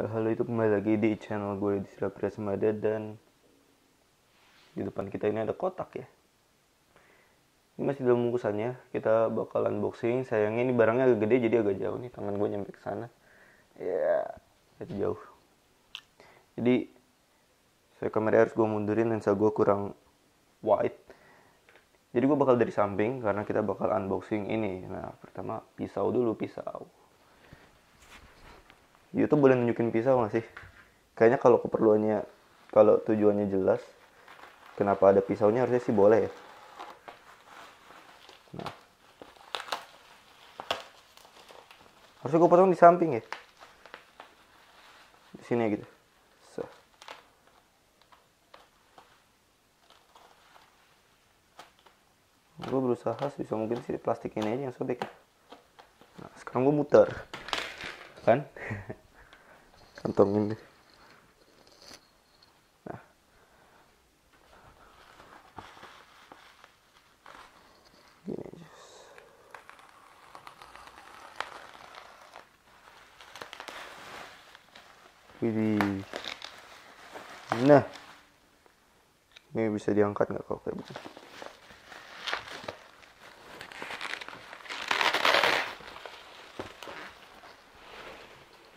Halo, itu kembali lagi di channel gue di Sirapria Semada. Dan di depan kita ini ada kotak ya. Ini masih dalam bungkusannya. Kita bakal unboxing. Sayangnya ini barangnya agak gede jadi agak jauh nih. Tangan gue nyampe ke sana. Ya, itu jauh. Jadi saya kamera harus gue mundurin, lensa gue kurang wide. Jadi gue bakal dari samping karena kita bakal unboxing ini. Nah, pertama pisau dulu, pisau. YouTube boleh nunjukin pisau gak sih? Kayaknya kalau keperluannya, kalau tujuannya jelas, kenapa ada pisaunya, harusnya sih boleh ya. Nah, harusnya gue potong di samping ya, di sini gitu. So. Gue berusaha sebisa mungkin sih plastik ini aja yang sobek. Nah, sekarang gue muter, kan? Kantongin deh. Nah, gini aja. Widih. Nah, ini bisa diangkat nggak kalau kayak begini?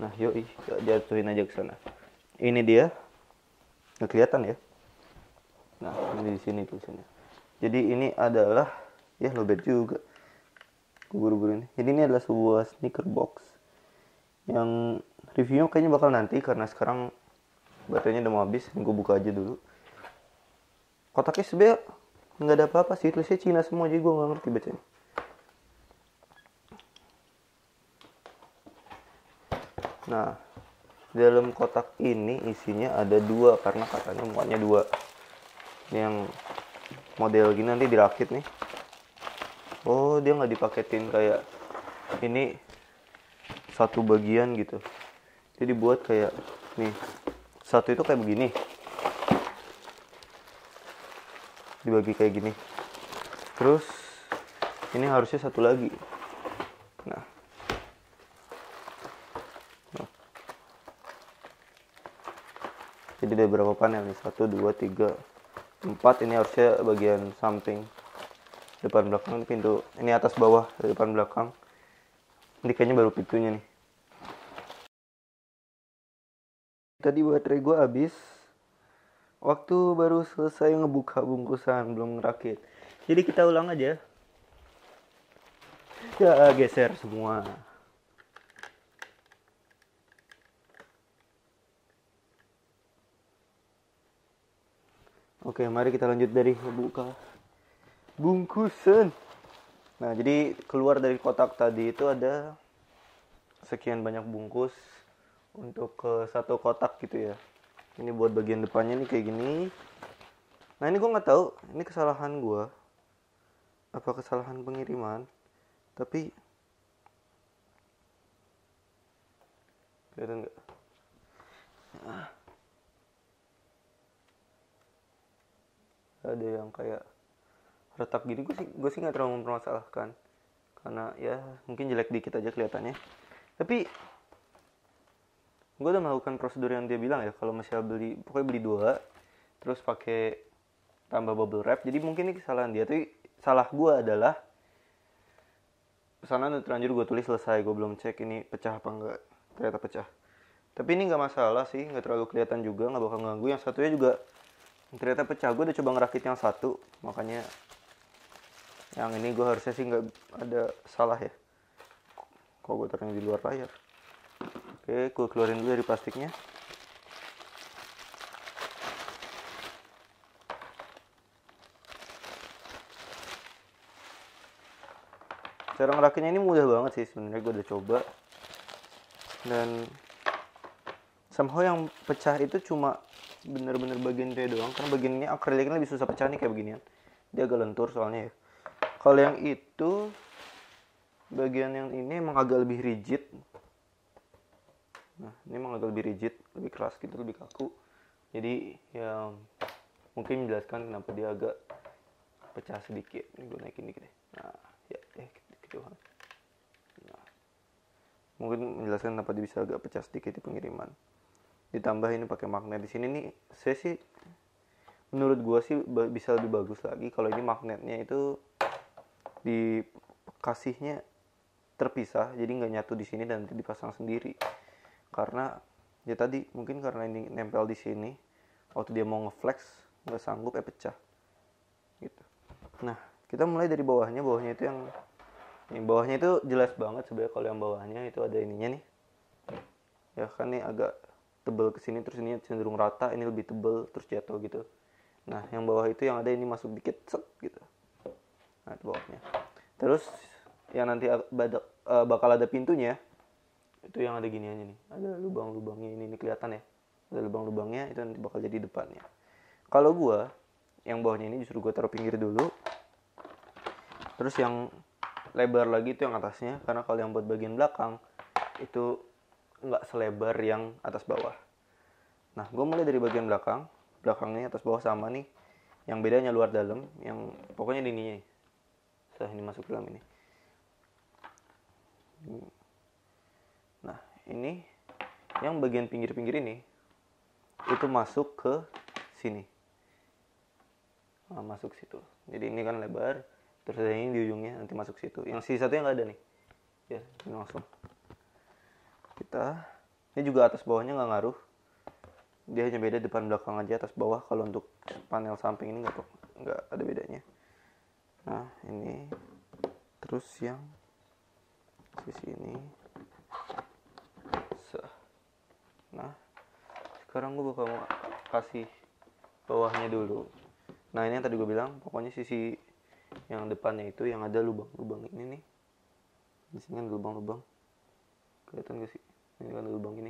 Nah, yoi, jatuhin aja ke sana. Ini dia, nggak kelihatan ya? Nah, ini di sini tulisannya. Jadi ini adalah, ya lobet juga. Buru-buru ini. Jadi ini adalah sebuah sneaker box yang reviewnya kayaknya bakal nanti karena sekarang baterainya udah mau habis. Ini gue buka aja dulu. Kotaknya sebenarnya nggak ada apa-apa sih, tulisnya Cina semua, jadi gue nggak ngerti bacanya. Nah, dalam kotak ini isinya ada dua karena katanya muatnya dua. Ini yang model gini nanti dirakit nih. Oh, dia nggak dipaketin kayak ini satu bagian gitu. Jadi buat kayak nih, satu itu kayak begini, dibagi kayak gini. Terus ini harusnya satu lagi. Nah, jadi ada berapa panel nih? 1, 2, 3, 4. Ini harusnya bagian samping, depan belakang. Ini pintu, ini atas bawah, depan belakang. Ini kayaknya baru pintunya nih. Tadi baterai gue habis waktu baru selesai ngebuka bungkusan, belum ngerakit. Jadi kita ulang aja. Ya, geser semua. Oke, mari kita lanjut dari ngebuka bungkusan. Nah, jadi keluar dari kotak tadi itu ada sekian banyak bungkus untuk ke satu kotak gitu ya. Ini buat bagian depannya nih kayak gini. Nah, ini gue nggak tahu ini kesalahan gue apa kesalahan pengiriman, tapi kelihatan nggak? Ada yang kayak retak gini. Gue sih nggak terlalu mempermasalahkan karena ya mungkin jelek dikit aja kelihatannya. Tapi gue udah melakukan prosedur yang dia bilang ya, kalau masih beli, pokoknya beli dua terus pakai tambah bubble wrap. Jadi mungkin ini kesalahan dia, tapi salah gue adalah pesanan udah terlanjur gue tulis selesai, gue belum cek ini pecah apa enggak. Ternyata pecah, tapi ini nggak masalah sih, nggak terlalu kelihatan juga, nggak bakal ganggu. Yang satunya juga ternyata pecah. Gue udah coba ngerakit yang satu, makanya yang ini gue harusnya sih nggak ada salah ya. Kok gue taruhnya di luar layar. Oke, gue keluarin dulu dari plastiknya. Cara ngerakitnya ini mudah banget sih sebenarnya, gue udah coba. Dan somehow yang pecah itu cuma bener-bener bagian dia doang, karena bagian ini akriliknya lebih susah pecah nih kayak beginian. Dia agak lentur soalnya ya. Kalau yang itu, bagian yang ini emang agak lebih rigid. Nah, ini emang agak lebih rigid, lebih keras gitu, lebih kaku. Jadi ya mungkin menjelaskan kenapa dia agak pecah sedikit. Ini gue naikin dikit deh. Nah, ya gitu. Nah, mungkin menjelaskan kenapa dia bisa agak pecah sedikit di pengiriman. Ditambah ini pakai magnet di sini nih, saya sih menurut gua sih bisa lebih bagus lagi kalau ini magnetnya itu dikasihnya terpisah, jadi nggak nyatu di sini dan dipasang sendiri. Karena ya tadi mungkin karena ini nempel di sini, waktu dia mau ngeflex nggak sanggup pecah gitu. Nah, kita mulai dari bawahnya. Bawahnya itu yang bawahnya itu jelas banget sebenarnya. Kalau yang bawahnya itu ada ininya nih ya kan, nih agak tebel ke sini, terus ini cenderung rata, ini lebih tebel terus jatuh gitu. Nah, yang bawah itu yang ada ini masuk dikit set gitu. Nah, itu bawahnya. Terus yang nanti bakal ada pintunya itu yang ada gini aja nih, ada lubang-lubangnya ini kelihatan ya, ada lubang-lubangnya, itu nanti bakal jadi depannya. Kalau gua yang bawahnya ini justru gua taruh pinggir dulu, terus yang lebar lagi itu yang atasnya, karena kalau yang buat bagian belakang itu nggak selebar yang atas bawah. Nah, gua mulai dari bagian belakangnya atas bawah sama nih, yang bedanya luar dalam, yang pokoknya di ininya. Setelah ini masuk ke dalam ini. Nah, ini yang bagian pinggir-pinggir ini itu masuk ke sini. Nah, masuk situ. Jadi ini kan lebar, terus ada ini di ujungnya nanti masuk situ. Yang sisi satunya nggak ada nih. Ya, ini langsung. Ini juga atas bawahnya nggak ngaruh. Dia hanya beda depan belakang aja, atas bawah. Kalau untuk panel samping ini nggak ada bedanya. Nah, ini terus yang sisi ini. Nah, sekarang gue bakal mau kasih bawahnya dulu. Nah, ini yang tadi gue bilang, pokoknya sisi yang depannya itu yang ada lubang-lubang ini nih. Di sini kan lubang-lubang. Kelihatan gak sih? Ini kan ada lubang ini.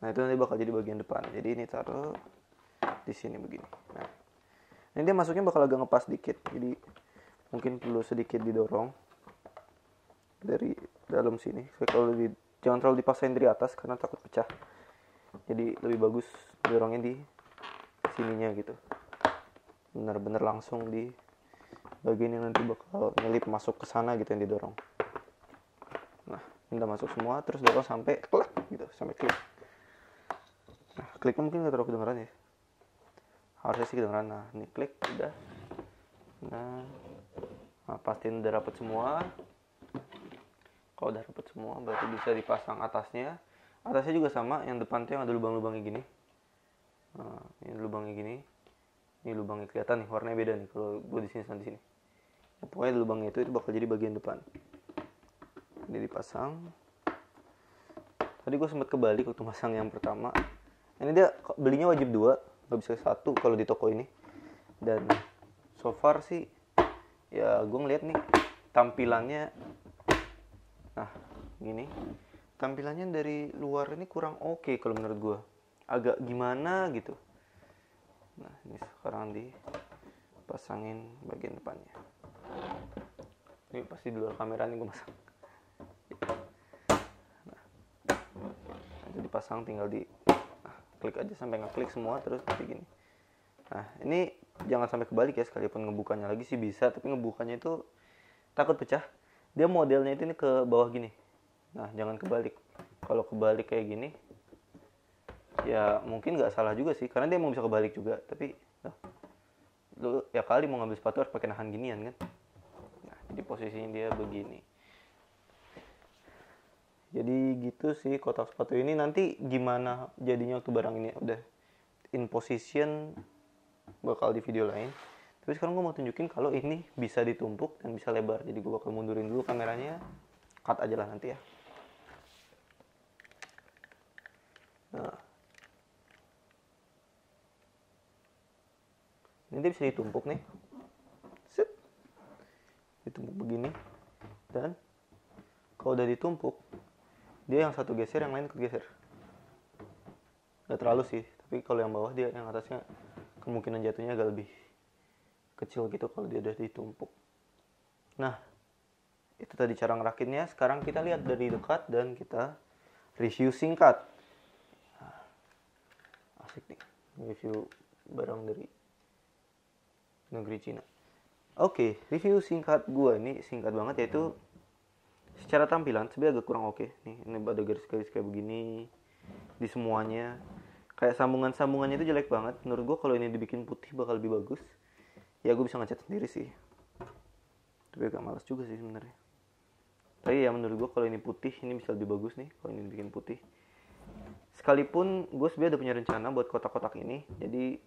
Nah, itu nanti bakal jadi bagian depan. Jadi ini taruh di sini begini. Nah, ini dia masuknya bakal agak ngepas dikit. Jadi mungkin perlu sedikit didorong dari dalam sini. Kalau jangan terlalu dipaksain dari atas karena takut pecah. Jadi lebih bagus dorongnya di sininya gitu, benar-benar langsung di bagian yang nanti bakal nyelip masuk ke sana gitu yang didorong. Nah, ini udah masuk semua, terus dorong sampai klik gitu, sampai klik. Nah, kliknya mungkin nggak terlalu kedengeran ya, harusnya sih kedengeran. Nah, ini klik udah. Nah, pastiin udah rapet semua. Kalau udah rapet semua berarti bisa dipasang atasnya. Atasnya juga sama, yang depan tuh yang ada lubang-lubangnya gini. Nah, ini lubangnya gini. Ini lubangnya kelihatan nih, warnanya beda nih kalau gue di sini sama di sini. Nah, pokoknya lubangnya itu bakal jadi bagian depan. Ini dipasang. Tadi gue sempat kebalik waktu masang yang pertama. Ini dia belinya wajib 2, nggak bisa 1 kalau di toko ini. Dan so far sih ya gue ngeliat nih tampilannya. Nah, gini. Tampilannya dari luar ini kurang oke kalau menurut gue. Agak gimana gitu. Nah, ini sekarang dipasangin bagian depannya. Ini pasti di luar kamera nih gue masang. Nah, itu dipasang, tinggal klik aja sampai ngeklik semua, terus nanti gini. Nah, ini jangan sampai kebalik ya, sekalipun ngebukanya lagi sih bisa, tapi ngebukanya itu takut pecah. Dia modelnya itu ini ke bawah gini. Nah, jangan kebalik. Kalau kebalik kayak gini, ya mungkin nggak salah juga sih, karena dia mau bisa kebalik juga. Tapi, lu ya kali mau ngambil sepatu harus pakai nahan ginian kan. Nah, jadi posisinya dia begini. Jadi gitu sih kotak sepatu ini. Nanti gimana jadinya waktu barang ini udah in position bakal di video lain. Tapi sekarang gue mau tunjukin kalau ini bisa ditumpuk dan bisa lebar. Jadi gue bakal mundurin dulu kameranya. Cut aja lah nanti ya. Nah, ini dia bisa ditumpuk nih. Set. Ditumpuk begini. Dan kalau udah ditumpuk, dia yang satu geser, yang lain ikut geser. Gak terlalu sih, tapi kalau yang bawah dia yang atasnya kemungkinan jatuhnya agak lebih kecil gitu kalau dia udah ditumpuk. Nah, itu tadi cara ngerakitnya. Sekarang kita lihat dari dekat dan kita review singkat. Asik nih, review barang dari negeri Cina. Oke, review singkat gue ini singkat banget, yaitu secara tampilan sebenarnya agak kurang oke. Nih, ini ada garis-garis kayak begini di semuanya. Kayak sambungan-sambungannya itu jelek banget. Menurut gue kalau ini dibikin putih bakal lebih bagus. Ya gue bisa ngecat sendiri sih. Tapi agak malas juga sih sebenarnya. Tapi ya menurut gue kalau ini putih ini bisa lebih bagus nih kalau ini dibikin putih. Sekalipun gue sebenarnya udah punya rencana buat kotak-kotak ini. Jadi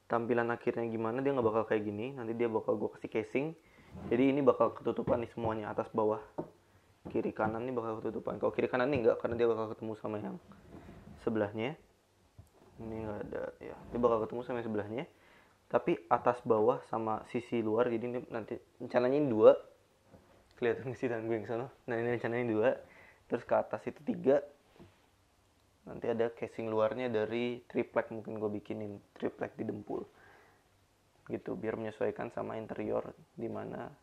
tampilan akhirnya gimana dia nggak bakal kayak gini. Nanti dia bakal gue kasih casing. Jadi ini bakal ketutupan nih semuanya, atas bawah. Kiri kanan nih bakal ketutupan. Kalau kiri kanan nih enggak, karena dia bakal ketemu sama yang sebelahnya. Ini nggak ada ya, dia bakal ketemu sama yang sebelahnya. Tapi atas bawah sama sisi luar, jadi ini nanti rencananya ini 2. Kelihatan sih dan gue yang sana. Nah ini rencananya 2. Terus ke atas itu 3. Nanti ada casing luarnya dari triplek, mungkin gue bikinin triplek di dempul gitu, biar menyesuaikan sama interior dimana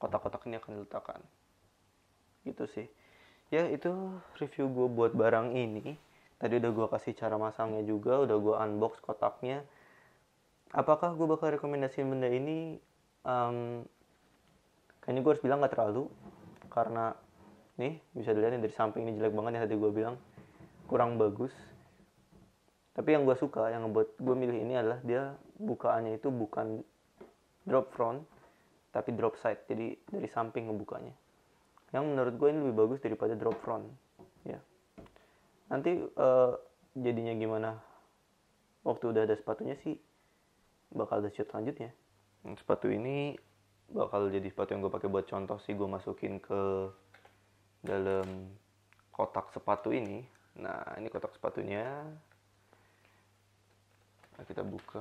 kotak-kotak ini akan diletakkan gitu sih. Ya itu review gue buat barang ini. Tadi udah gue kasih cara masangnya juga, udah gue unbox kotaknya. Apakah gue bakal rekomendasiin benda ini? Kayaknya gue harus bilang gak terlalu, karena nih bisa dilihat dari samping ini jelek banget ya, tadi gue bilang kurang bagus. Tapi yang gue suka, yang ngebuat gue milih ini adalah dia bukaannya itu bukan drop front, tapi drop side. Jadi dari samping ngebukanya. Yang menurut gue ini lebih bagus daripada drop front. Ya. Nanti jadinya gimana? Waktu udah ada sepatunya sih, bakal ada shoot selanjutnya. Sepatu ini bakal jadi sepatu yang gue pakai buat contoh sih. Gue masukin ke dalam kotak sepatu ini. Nah ini kotak sepatunya. Nah, kita buka.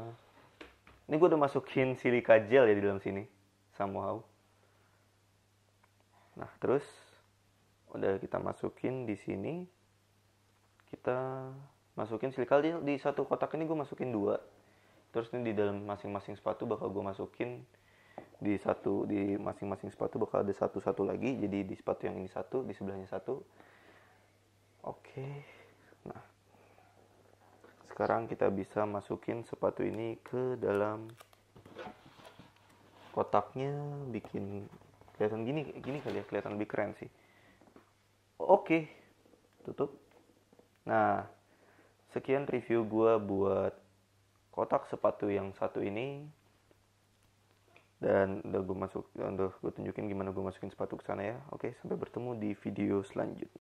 Ini gue udah masukin silika gel ya di dalam sini, somehow. Nah terus udah kita masukin di sini. Kita masukin silika gel di satu kotak ini, gue masukin 2. Terus ini di dalam masing-masing sepatu bakal gue masukin di masing-masing sepatu bakal ada satu lagi. Jadi di sepatu yang ini 1, di sebelahnya 1. Oke. Nah sekarang kita bisa masukin sepatu ini ke dalam kotaknya, bikin kelihatan gini kali ya, kelihatan lebih keren sih. Oke, tutup. Nah, sekian review gue buat kotak sepatu yang satu ini. Dan udah gue tunjukin gimana gue masukin sepatu ke sana ya. Oke, sampai bertemu di video selanjutnya.